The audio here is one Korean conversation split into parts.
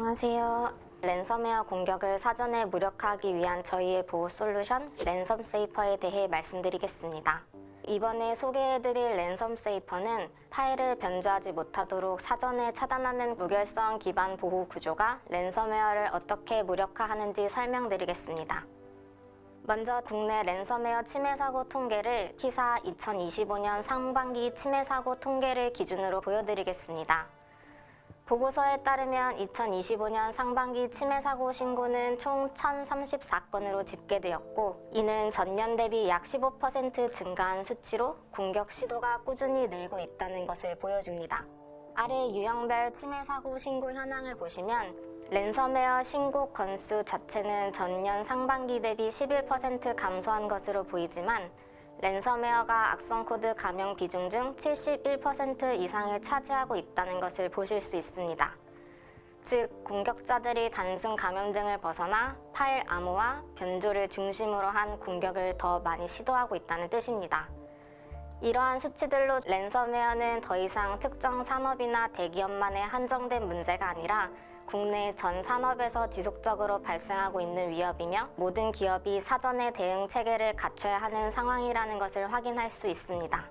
안녕하세요. 랜섬웨어 공격을 사전에 무력화하기 위한 저희의 보호 솔루션 랜섬 세이퍼에 대해 말씀드리겠습니다. 이번에 소개해드릴 랜섬 세이퍼는 파일을 변조하지 못하도록 사전에 차단하는 무결성 기반 보호 구조가 랜섬웨어를 어떻게 무력화하는지 설명드리겠습니다. 먼저 국내 랜섬웨어 침해 사고 통계를 키사 2025년 상반기 침해 사고 통계를 기준으로 보여드리겠습니다. 보고서에 따르면 2025년 상반기 침해 사고 신고는 총 1,034건으로 집계되었고, 이는 전년 대비 약 15% 증가한 수치로 공격 시도가 꾸준히 늘고 있다는 것을 보여줍니다. 아래 유형별 침해 사고 신고 현황을 보시면 랜섬웨어 신고 건수 자체는 전년 상반기 대비 11% 감소한 것으로 보이지만 랜섬웨어가 악성 코드 감염 비중 중 71% 이상을 차지하고 있다는 것을 보실 수 있습니다. 즉, 공격자들이 단순 감염 등을 벗어나 파일 암호화, 변조를 중심으로 한 공격을 더 많이 시도하고 있다는 뜻입니다. 이러한 수치들로 랜섬웨어는 더 이상 특정 산업이나 대기업만에 한정된 문제가 아니라 국내 전 산업에서 지속적으로 발생하고 있는 위협이며 모든 기업이 사전에 대응 체계를 갖춰야 하는 상황이라는 것을 확인할 수 있습니다.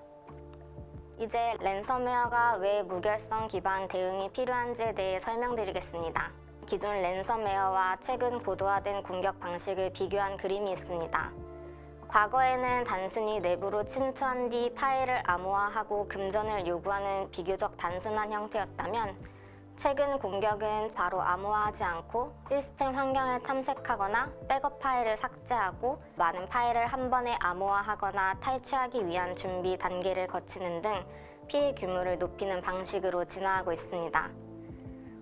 이제 랜섬웨어가 왜 무결성 기반 대응이 필요한지에 대해 설명드리겠습니다. 기존 랜섬웨어와 최근 고도화된 공격 방식을 비교한 그림이 있습니다. 과거에는 단순히 내부로 침투한 뒤 파일을 암호화하고 금전을 요구하는 비교적 단순한 형태였다면 최근 공격은 바로 암호화하지 않고 시스템 환경을 탐색하거나 백업 파일을 삭제하고 많은 파일을 한 번에 암호화하거나 탈취하기 위한 준비 단계를 거치는 등 피해 규모를 높이는 방식으로 진화하고 있습니다.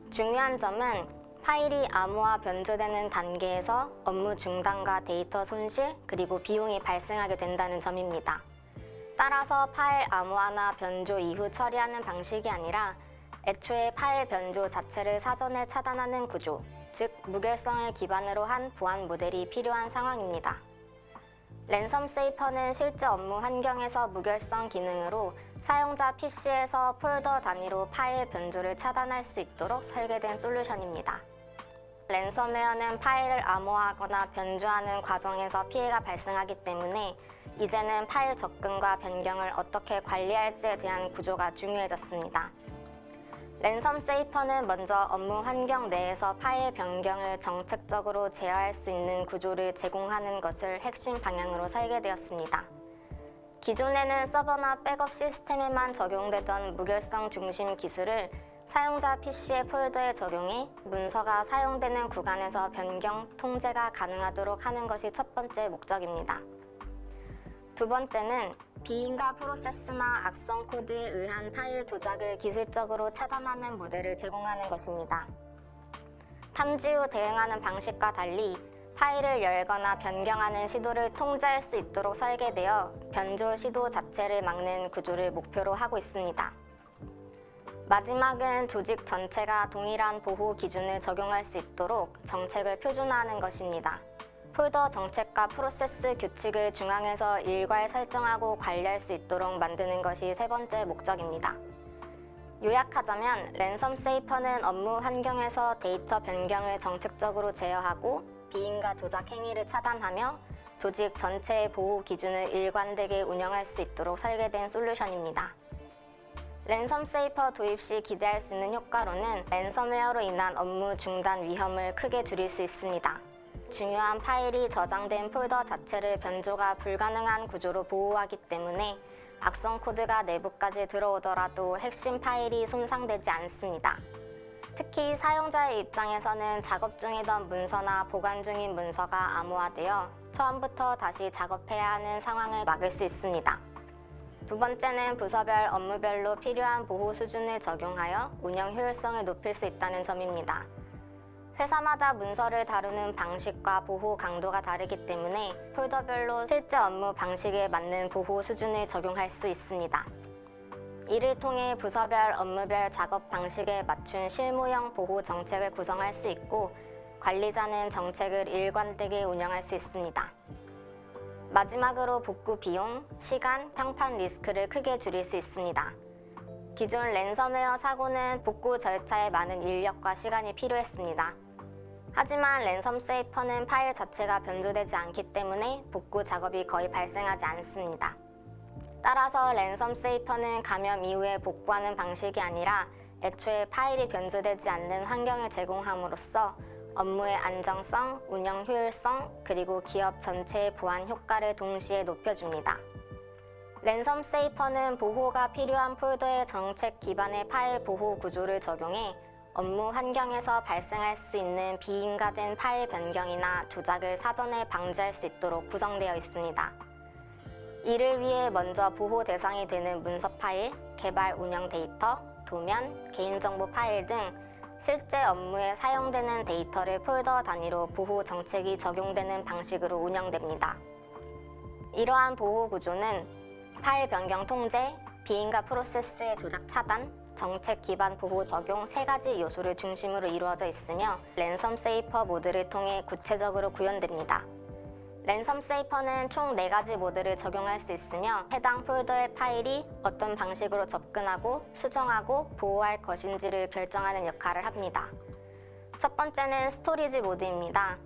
중요한 점은 파일이 암호화 변조되는 단계에서 업무 중단과 데이터 손실, 그리고 비용이 발생하게 된다는 점입니다. 따라서 파일 암호화나 변조 이후 처리하는 방식이 아니라 애초에 파일 변조 자체를 사전에 차단하는 구조, 즉 무결성을 기반으로 한 보안 모델이 필요한 상황입니다. 랜섬 세이퍼는 실제 업무 환경에서 무결성 기능으로 사용자 PC에서 폴더 단위로 파일 변조를 차단할 수 있도록 설계된 솔루션입니다. 랜섬웨어는 파일을 암호화하거나 변조하는 과정에서 피해가 발생하기 때문에 이제는 파일 접근과 변경을 어떻게 관리할지에 대한 구조가 중요해졌습니다. 랜섬 세이퍼는 먼저 업무 환경 내에서 파일 변경을 정책적으로 제어할 수 있는 구조를 제공하는 것을 핵심 방향으로 설계되었습니다. 기존에는 서버나 백업 시스템에만 적용되던 무결성 중심 기술을 사용자 PC의 폴더에 적용해 문서가 사용되는 구간에서 변경, 통제가 가능하도록 하는 것이 첫 번째 목적입니다. 두 번째는 비인가 프로세스나 악성 코드에 의한 파일 조작을 기술적으로 차단하는 모델을 제공하는 것입니다. 탐지 후 대응하는 방식과 달리 파일을 열거나 변경하는 시도를 통제할 수 있도록 설계되어 변조 시도 자체를 막는 구조를 목표로 하고 있습니다. 마지막은 조직 전체가 동일한 보호 기준을 적용할 수 있도록 정책을 표준화하는 것입니다. 폴더 정책과 프로세스 규칙을 중앙에서 일괄 설정하고 관리할 수 있도록 만드는 것이 세 번째 목적입니다. 요약하자면 랜섬 세이퍼는 업무 환경에서 데이터 변경을 정책적으로 제어하고 비인가 조작 행위를 차단하며 조직 전체의 보호 기준을 일관되게 운영할 수 있도록 설계된 솔루션입니다. 랜섬 세이퍼 도입 시 기대할 수 있는 효과로는 랜섬웨어로 인한 업무 중단 위험을 크게 줄일 수 있습니다. 중요한 파일이 저장된 폴더 자체를 변조가 불가능한 구조로 보호하기 때문에 악성 코드가 내부까지 들어오더라도 핵심 파일이 손상되지 않습니다. 특히 사용자의 입장에서는 작업 중이던 문서나 보관 중인 문서가 암호화되어 처음부터 다시 작업해야 하는 상황을 막을 수 있습니다. 두 번째는 부서별 업무별로 필요한 보호 수준을 적용하여 운영 효율성을 높일 수 있다는 점입니다. 회사마다 문서를 다루는 방식과 보호 강도가 다르기 때문에 폴더별로 실제 업무 방식에 맞는 보호 수준을 적용할 수 있습니다. 이를 통해 부서별 업무별 작업 방식에 맞춘 실무형 보호 정책을 구성할 수 있고 관리자는 정책을 일관되게 운영할 수 있습니다. 마지막으로 복구 비용, 시간, 평판 리스크를 크게 줄일 수 있습니다. 기존 랜섬웨어 사고는 복구 절차에 많은 인력과 시간이 필요했습니다. 하지만 랜섬 세이퍼는 파일 자체가 변조되지 않기 때문에 복구 작업이 거의 발생하지 않습니다. 따라서 랜섬 세이퍼는 감염 이후에 복구하는 방식이 아니라 애초에 파일이 변조되지 않는 환경을 제공함으로써 업무의 안정성, 운영 효율성, 그리고 기업 전체의 보안 효과를 동시에 높여줍니다. 랜섬 세이퍼는 보호가 필요한 폴더의 정책 기반의 파일 보호 구조를 적용해 업무 환경에서 발생할 수 있는 비인가된 파일 변경이나 조작을 사전에 방지할 수 있도록 구성되어 있습니다. 이를 위해 먼저 보호 대상이 되는 문서 파일, 개발 운영 데이터, 도면, 개인정보 파일 등 실제 업무에 사용되는 데이터를 폴더 단위로 보호 정책이 적용되는 방식으로 운영됩니다. 이러한 보호 구조는 파일 변경 통제, 비인가 프로세스의 조작 차단, 정책 기반 보호 적용 3가지 요소를 중심으로 이루어져 있으며 랜섬 세이퍼 모드를 통해 구체적으로 구현됩니다. 랜섬 세이퍼는 총 4가지 모드를 적용할 수 있으며 해당 폴더의 파일이 어떤 방식으로 접근하고 수정하고 보호할 것인지를 결정하는 역할을 합니다. 첫 번째는 스토리지 모드입니다.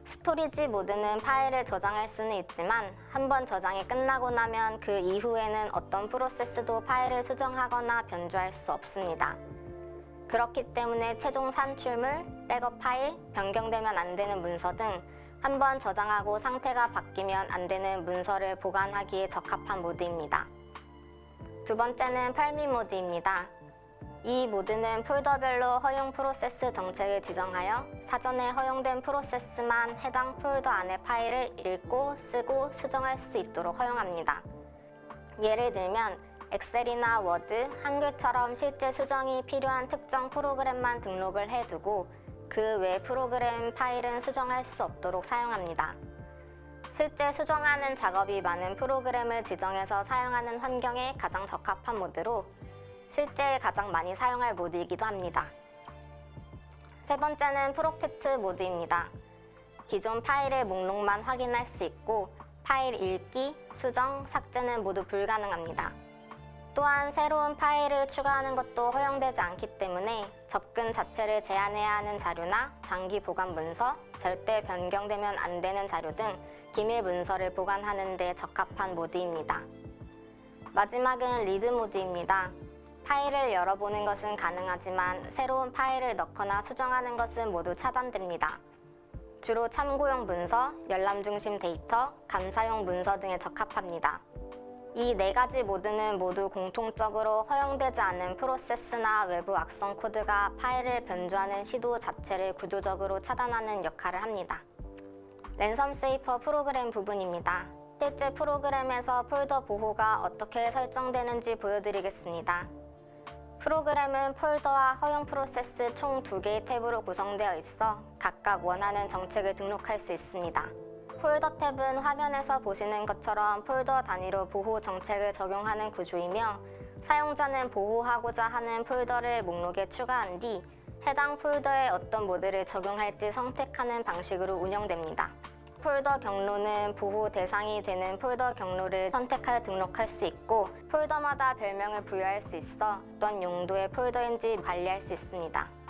스토리지 모드는 파일을 저장할 수는 있지만 한번 저장이 끝나고 나면 그 이후에는 어떤 프로세스도 파일을 수정하거나 변조할 수 없습니다. 그렇기 때문에 최종 산출물, 백업 파일, 변경되면 안 되는 문서 등 한번 저장하고 상태가 바뀌면 안 되는 문서를 보관하기에 적합한 모드입니다. 두 번째는 permit 모드입니다. 이 모드는 폴더별로 허용 프로세스 정책을 지정하여 사전에 허용된 프로세스만 해당 폴더 안의 파일을 읽고 쓰고 수정할 수 있도록 허용합니다. 예를 들면 엑셀이나 워드, 한글처럼 실제 수정이 필요한 특정 프로그램만 등록을 해두고 그 외 프로그램 파일은 수정할 수 없도록 사용합니다. 실제 수정하는 작업이 많은 프로그램을 지정해서 사용하는 환경에 가장 적합한 모드로 실제 가장 많이 사용할 모드이기도 합니다. 세 번째는 프로텍트 모드입니다. 기존 파일의 목록만 확인할 수 있고 파일 읽기, 수정, 삭제는 모두 불가능합니다. 또한 새로운 파일을 추가하는 것도 허용되지 않기 때문에 접근 자체를 제한해야 하는 자료나 장기 보관 문서, 절대 변경되면 안 되는 자료 등 기밀 문서를 보관하는 데 적합한 모드입니다. 마지막은 리드 모드입니다. 파일을 열어보는 것은 가능하지만 새로운 파일을 넣거나 수정하는 것은 모두 차단됩니다. 주로 참고용 문서, 열람 중심 데이터, 감사용 문서 등에 적합합니다. 이 4가지 모드는 모두 공통적으로 허용되지 않은 프로세스나 외부 악성 코드가 파일을 변조하는 시도 자체를 구조적으로 차단하는 역할을 합니다. 랜섬 세이퍼 프로그램 부분입니다. 실제 프로그램에서 폴더 보호가 어떻게 설정되는지 보여드리겠습니다. 프로그램은 폴더와 허용 프로세스 총 2개의 탭으로 구성되어 있어 각각 원하는 정책을 등록할 수 있습니다. 폴더 탭은 화면에서 보시는 것처럼 폴더 단위로 보호 정책을 적용하는 구조이며 사용자는 보호하고자 하는 폴더를 목록에 추가한 뒤 해당 폴더에 어떤 모드를 적용할지 선택하는 방식으로 운영됩니다. 폴더 경로는 보호 대상이 되는 폴더 경로를 선택하여 등록할 수 있고 폴더마다 별명을 부여할 수 있어 어떤 용도의 폴더인지 관리할 수 있습니다.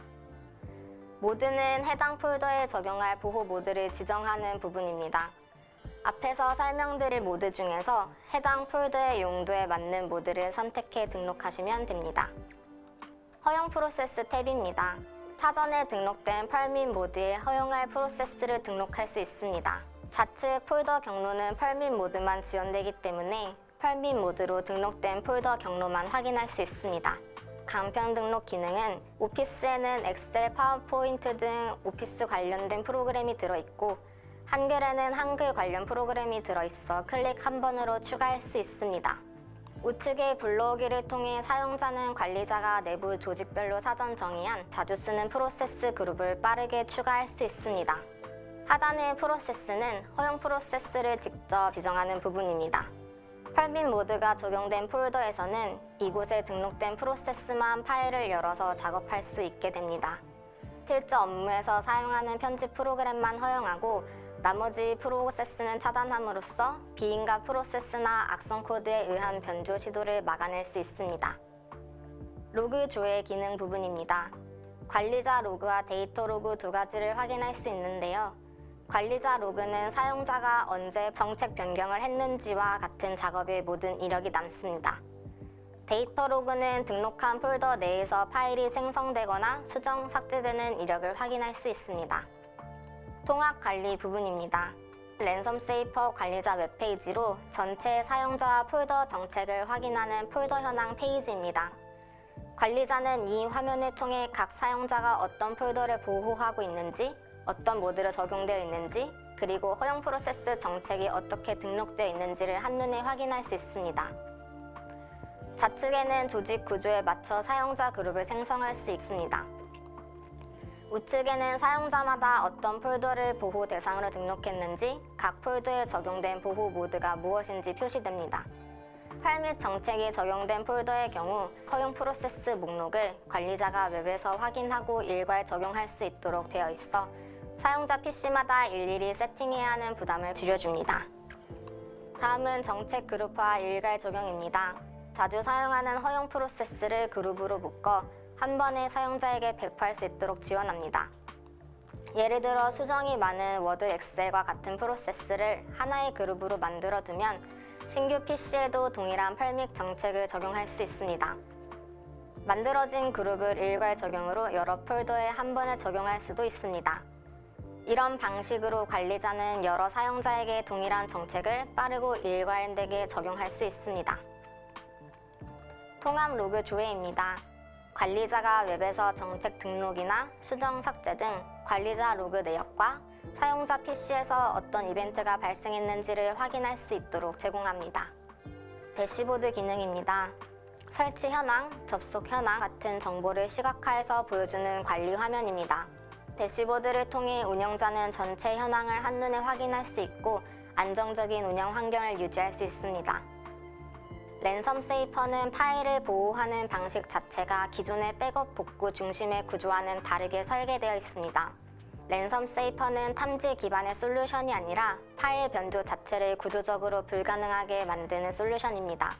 모드는 해당 폴더에 적용할 보호 모드를 지정하는 부분입니다. 앞에서 설명드릴 모드 중에서 해당 폴더의 용도에 맞는 모드를 선택해 등록하시면 됩니다. 허용 프로세스 탭입니다. 사전에 등록된 permit 모드에 허용할 프로세스를 등록할 수 있습니다. 좌측 폴더 경로는 permit 모드만 지원되기 때문에 permit 모드로 등록된 폴더 경로만 확인할 수 있습니다. 간편 등록 기능은 오피스에는 엑셀, 파워포인트 등 오피스 관련된 프로그램이 들어있고 한글에는 한글 관련 프로그램이 들어있어 클릭 한 번으로 추가할 수 있습니다. 우측의 불러오기를 통해 사용자는 관리자가 내부 조직별로 사전 정의한 자주 쓰는 프로세스 그룹을 빠르게 추가할 수 있습니다. 하단의 프로세스는 허용 프로세스를 직접 지정하는 부분입니다. permit 모드가 적용된 폴더에서는 이곳에 등록된 프로세스만 파일을 열어서 작업할 수 있게 됩니다. 실제 업무에서 사용하는 편집 프로그램만 허용하고 나머지 프로세스는 차단함으로써 비인가 프로세스나 악성 코드에 의한 변조 시도를 막아낼 수 있습니다. 로그 조회 기능 부분입니다. 관리자 로그와 데이터 로그 두 가지를 확인할 수 있는데요. 관리자 로그는 사용자가 언제 정책 변경을 했는지와 같은 작업의 모든 이력이 남습니다. 데이터 로그는 등록한 폴더 내에서 파일이 생성되거나 수정, 삭제되는 이력을 확인할 수 있습니다. 통합 관리 부분입니다. 랜섬 세이퍼 관리자 웹페이지로 전체 사용자와 폴더 정책을 확인하는 폴더 현황 페이지입니다. 관리자는 이 화면을 통해 각 사용자가 어떤 폴더를 보호하고 있는지, 어떤 모드로 적용되어 있는지, 그리고 허용 프로세스 정책이 어떻게 등록되어 있는지를 한눈에 확인할 수 있습니다. 좌측에는 조직 구조에 맞춰 사용자 그룹을 생성할 수 있습니다. 우측에는 사용자마다 어떤 폴더를 보호 대상으로 등록했는지, 각 폴더에 적용된 보호 모드가 무엇인지 표시됩니다. 파일 및 정책이 적용된 폴더의 경우 허용 프로세스 목록을 관리자가 웹에서 확인하고 일괄 적용할 수 있도록 되어 있어 사용자 PC마다 일일이 세팅해야 하는 부담을 줄여줍니다. 다음은 정책 그룹화 일괄 적용입니다. 자주 사용하는 허용 프로세스를 그룹으로 묶어 한 번에 사용자에게 배포할 수 있도록 지원합니다. 예를 들어 수정이 많은 워드, 엑셀과 같은 프로세스를 하나의 그룹으로 만들어두면 신규 PC에도 동일한 펄 및 정책을 적용할 수 있습니다. 만들어진 그룹을 일괄 적용으로 여러 폴더에 한 번에 적용할 수도 있습니다. 이런 방식으로 관리자는 여러 사용자에게 동일한 정책을 빠르고 일관되게 적용할 수 있습니다. 통합 로그 조회입니다. 관리자가 웹에서 정책 등록이나 수정, 삭제 등 관리자 로그 내역과 사용자 PC에서 어떤 이벤트가 발생했는지를 확인할 수 있도록 제공합니다. 대시보드 기능입니다. 설치 현황, 접속 현황 같은 정보를 시각화해서 보여주는 관리 화면입니다. 대시보드를 통해 운영자는 전체 현황을 한눈에 확인할 수 있고 안정적인 운영 환경을 유지할 수 있습니다. 랜섬 세이퍼는 파일을 보호하는 방식 자체가 기존의 백업 복구 중심의 구조와는 다르게 설계되어 있습니다. 랜섬 세이퍼는 탐지 기반의 솔루션이 아니라 파일 변조 자체를 구조적으로 불가능하게 만드는 솔루션입니다.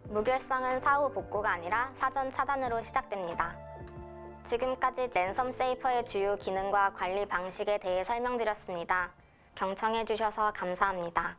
무결성은 사후 복구가 아니라 사전 차단으로 시작됩니다. 지금까지 랜섬 세이퍼의 주요 기능과 관리 방식에 대해 설명드렸습니다. 경청해 주셔서 감사합니다.